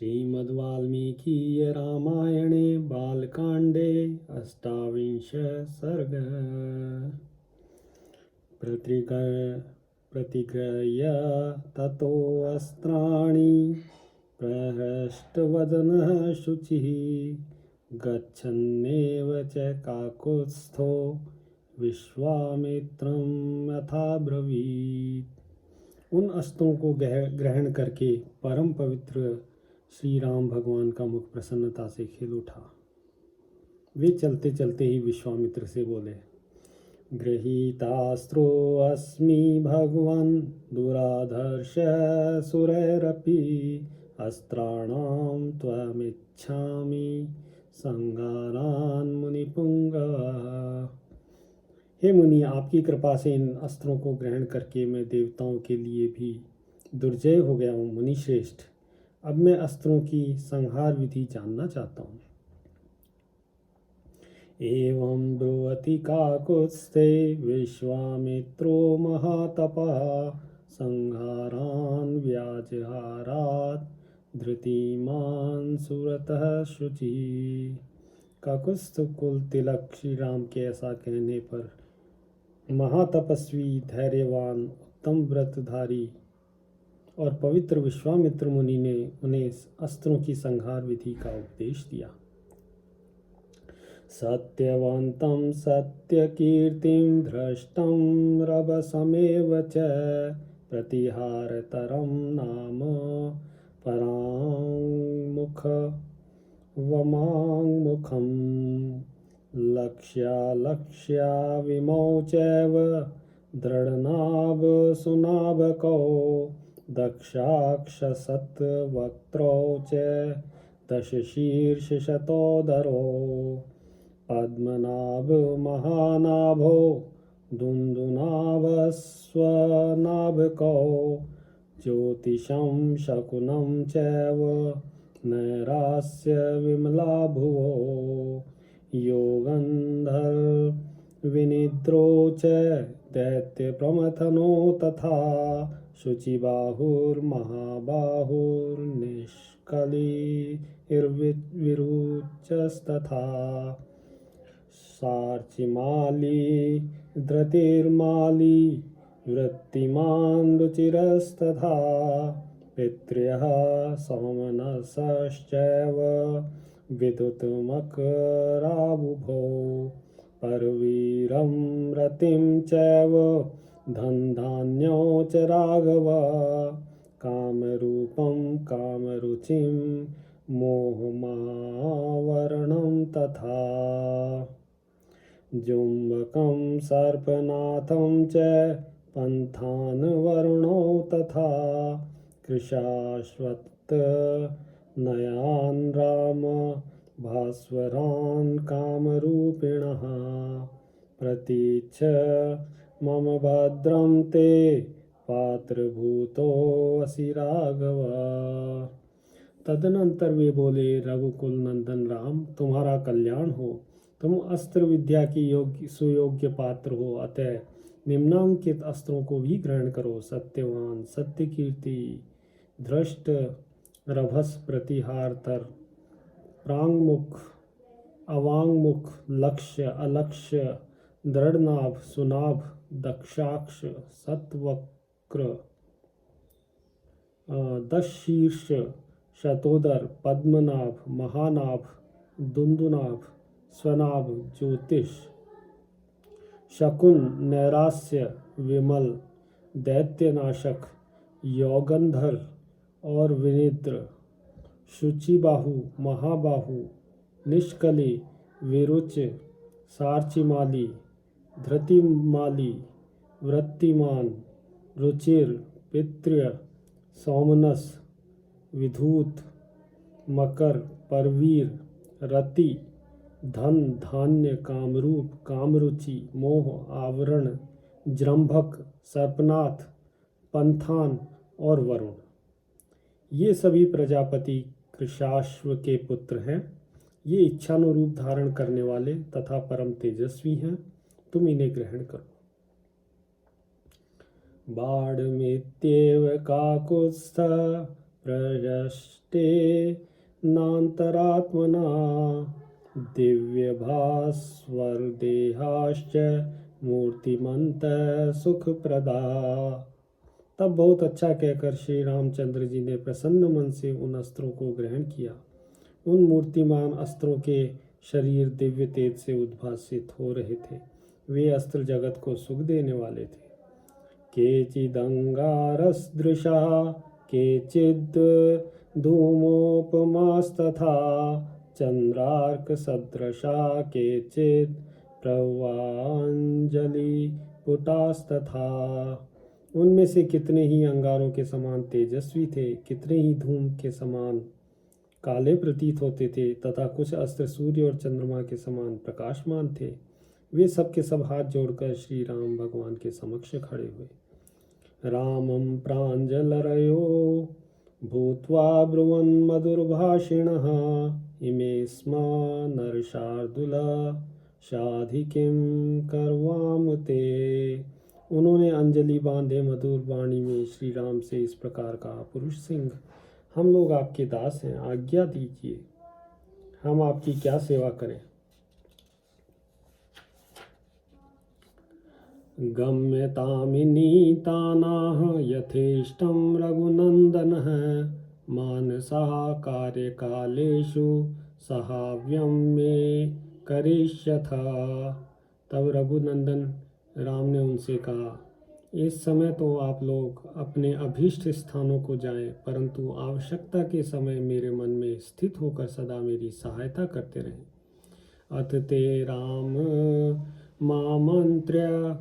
श्रीमद्वाल्मीकीय रामायणे बालकाण्डे अष्टाविंश सर्ग। प्रतिगृह्य ततोऽस्त्राणि प्रहष्टवदनः शुचिः गच्छन्नेव च काकुत्स्थो विश्वामित्रं यथाब्रवीत्। उन अस्त्रों को ग्रहण करके परम पवित्र श्री राम भगवान का मुख प्रसन्नता से खिल उठा। वे चलते चलते ही विश्वामित्र से बोले, गृहीतास्त्रो अस्मि भगवन् दुराधर्ष सुरैरपि अस्त्राणां त्वमिच्छामि संहारान् मुनिपुंगव। हे मुनि, आपकी कृपा से इन अस्त्रों को ग्रहण करके मैं देवताओं के लिए भी दुर्जय हो गया हूँ। मुनि श्रेष्ठ, अब मैं अस्त्रों की संहार विधि जानना चाहता हूँ। एवं ब्रुवति काकुत्स्थे विश्वामित्रो महातपः संहारान् व्याजहारात् धृतिमान् सुरतः शुचि। काकुत्स्थ कुल तिलक श्री राम के ऐसा कहने पर महातपस्वी, धैर्यवान, उत्तम व्रतधारी और पवित्र विश्वामित्र मुनि ने उन्हें अस्त्रों की संहार विधि का उपदेश दिया। सत्यवन्तं सत्यकीर्तिं दृष्टं रभसमेव च प्रतिहारतरं नाम पराङ्मुख वमाङ्मुखं लक्ष्याविमौ चैव दृढनाभ सुनाभकौ दक्षाक्षसत्वक्त्रौ च दशशीर्षशतोदरो पद्मनाभ महानाभो दुन्दुनाभस्वनाभकौ ज्योतिषं शकुनं चैव नैरास्य विमला भुवो योगन्धर्विनिद्रो च दैत्यप्रमथनो तथा शुचिबाहुर्महाबाहुर्निष्कलिर्विरुचस्तथा सार्चिमाली धृतिर्माली वृत्तिमान् रुचिरस्तथा पितृयः सोमनसश्चैव विद्युत्मकराबुभौ परवीरं रतिं चैव धनधान्यौ च राघव कामरूपं कामरुचिं मोहमावरणं तथा जुम्बकं सर्पनाथं च पन्थान् वरुणौ तथा कृशाश्वत्थनयान् राम भास्वरान् कामरूपिणः प्रतीच्छ मम भद्रं ते पात्रभूतोऽसि राघव। तदनंतर वे बोले, रघुकुल नंदन राम, तुम्हारा कल्याण हो। तुम अस्त्र विद्या की सुयोग्य पात्र हो, अतः निम्नांकित अस्त्रों को भी ग्रहण करो। सत्यवान, सत्यकीर्ति, धृष्ट, रभस, प्रतिहारतर, प्रांगमुख, अवांगमुख, लक्ष्य, अलक्ष्य, दृढ़नाभ, सुनाभ, दक्षाक्ष, सत्वक्र, दशशीर्ष, शतोदर, पद्मनाभ, महानाभ, दुंदुनाभ, स्वनाभ, ज्योतिष, शकुन, नैरास्य, विमल, दैत्यनाशक, योगंधर और विनिद्र, शुचिबाहु, महाबाहु, निष्कली, विरुच, सार्चिमाली, धृतिमाली, वृत्तिमान, रुचिर, पितृय, सोमनस, विधूत, मकर, परवीर, रति, धन, धान्य, कामरूप, कामरुचि, मोह, आवरण, जृंभक, सर्पनाथ, पंथान और वरुण। ये सभी प्रजापति कृशाश्व के पुत्र हैं। ये इच्छानुरूप धारण करने वाले तथा परम तेजस्वी हैं। तुम इन्हें ग्रहण करो। बाढ़मित्येव काकुत्स्थ प्रयष्टे नान्तरात्मना दिव्यभास्वरदेहाश्च मूर्तिमन्तः सुखप्रदा। तब बहुत अच्छा कहकर श्री रामचंद्र जी ने प्रसन्न मन से उन अस्त्रों को ग्रहण किया। उन मूर्तिमान अस्त्रों के शरीर दिव्य तेज से उद्भासित हो रहे थे। वे अस्त्र जगत को सुख देने वाले थे। केचिदंगारसदृशा केचिद् धूमोपमास्तथा चंद्रार्कसदृशा केचित् प्रवाञ्जलिपुटास्तथा। उनमें से कितने ही अंगारों के समान तेजस्वी थे, कितने ही धूम के समान काले प्रतीत होते थे, तथा कुछ अस्त्र सूर्य और चंद्रमा के समान प्रकाशमान थे। वे सब के सब हाथ जोड़कर श्री राम भगवान के समक्ष खड़े हुए। रामं प्राञ्जलरयो भूत्वा ब्रुवन् मधुरभाषिणः इमे स्म नरशार्दूला शाधि किं करवाम ते। उन्होंने अंजलि बांधे मधुर वाणी में श्री राम से इस प्रकार कहा, पुरुष सिंह, हम लोग आपके दास हैं, आज्ञा दीजिए, हम आपकी क्या सेवा करें। गम्यतामिनीतानाः यथेष्टं रघुनन्दनः मानसा कार्यकालेषु सहाव्यं मे करिष्यथ। तब रघुनंदन राम ने उनसे कहा, इस समय तो आप लोग अपने अभीष्ट स्थानों को जाएं, परंतु आवश्यकता के समय मेरे मन में स्थित होकर सदा मेरी सहायता करते रहें। अथ ते राम मामन्त्र्य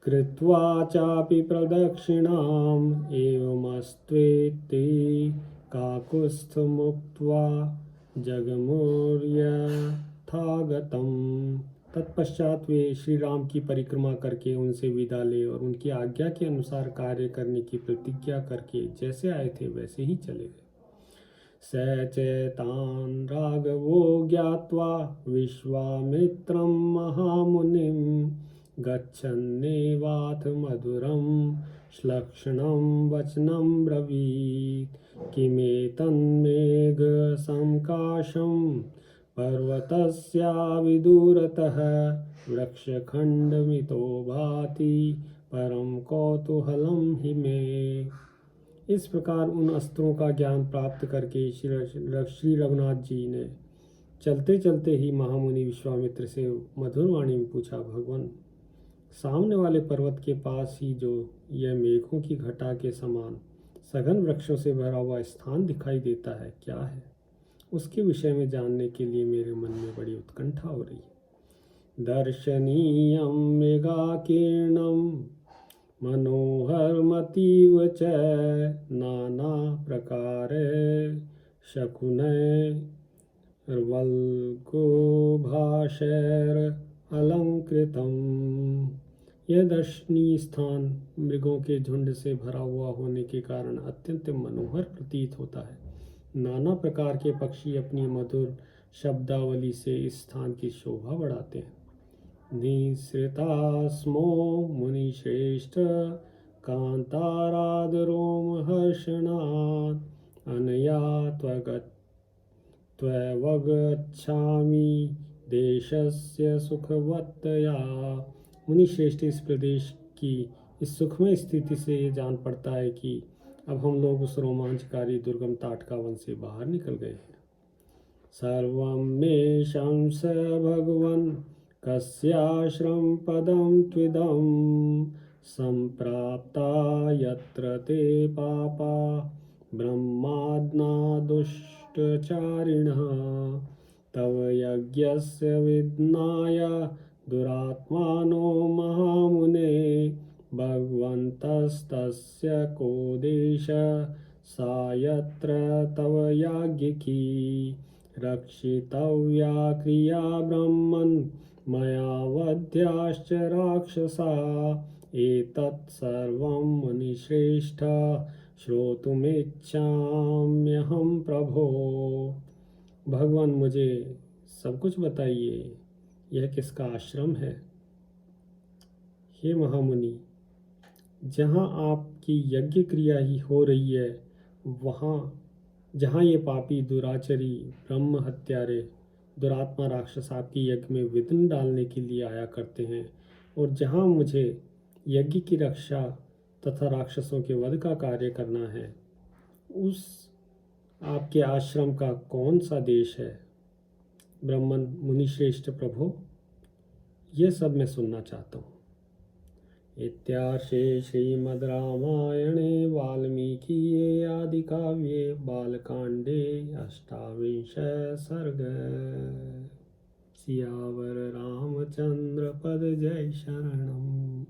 कृत्वा चापि प्रदक्षिणाम् एवमस्त्वेति काकुत्स्थमुक्त्वा जगमुर्यथागतम्। तत्पश्चात वे श्री राम की परिक्रमा करके उनसे विदा ले और उनकी आज्ञा के अनुसार कार्य करने की प्रतिज्ञा करके जैसे आए थे वैसे ही चले गए। स चैतान् राघवो ज्ञात्वा विश्वामित्रं महामुनिं गच्छन्नेवाथ मधुरं श्लक्ष्णं वचनं ब्रवीत्। किमेतन्मेघसंकाशं पर्वतस्याविदूरतः वृक्षखण्डमितो भाति परं कौतूहलं हि मे। इस प्रकार उन अस्त्रों का ज्ञान प्राप्त करके श्री रघुनाथ जी ने चलते चलते ही महामुनि विश्वामित्र से मधुर वाणी में पूछा, भगवान, सामने वाले पर्वत के पास ही जो यह मेघों की घटा के समान सघन वृक्षों से भरा हुआ स्थान दिखाई देता है, क्या है? उसके विषय में जानने के लिए मेरे मन में बड़ी उत्कंठा हो रही है। दर्शनीयं मेघाकीर्णं मनोहरमतीव च नाना प्रकारे शकुनैर्वल्गुभाषैरलंकृतम्। यह दर्शनीय स्थान मृगों के झुंड से भरा हुआ होने के कारण अत्यंत मनोहर प्रतीत होता है। नाना प्रकार के पक्षी अपनी मधुर शब्दावली से इस स्थान की शोभा बढ़ाते हैं। निःसृता स्मो मुनिश्रेष्ठ कांतारादरोमहर्षणात् अनया त्ववगच्छामि देशस्य सुखवत्तया। मुनिश्रेष्ठ, इस प्रदेश की इस सुखमय स्थिति से ये जान पड़ता है कि अब हम लोग उस रोमांचकारी दुर्गम ताटका वन से बाहर निकल गए हैं। सर्वं मे शंस भगवन् कस्याश्रम पदं त्विदं संप्राप्ता यत्र ते पापा ब्रह्माद्ना दुष्टचारिणः तव यज्ञस्य विघ्नाय दुरात्मानो महामुने भगवन्तस्तस्य को देश सा यत्र तव याज्ञिकी रक्षितव्या क्रिया ब्रह्मन् मया वध्याश्च राक्षसा एतत् सर्वं मुनिश्रेष्ठ श्रोतुमिच्छाम्यहं प्रभो। भगवान, मुझे सब कुछ बताइए, यह किसका आश्रम है? हे महामुनि, जहाँ आपकी यज्ञ क्रिया ही हो रही है वहाँ जहाँ ये पापी दुराचरी ब्रह्म हत्यारे दुरात्मा राक्षस आपकी यज्ञ में विघ्न डालने के लिए आया करते हैं, और जहाँ मुझे यज्ञ की रक्षा तथा राक्षसों के वध का कार्य करना है, उस आपके आश्रम का कौन सा देश है ब्राह्मण मुनिश्रेष्ठ प्रभु? ये सब मैं सुनना चाहता हूँ। इत्यार्षे श्रीमद् रामायणे वाल्मीकिये आदिकाव्ये बालकांडे अष्टाविंश सर्ग। सियावर रामचंद्र पद जय शरणम।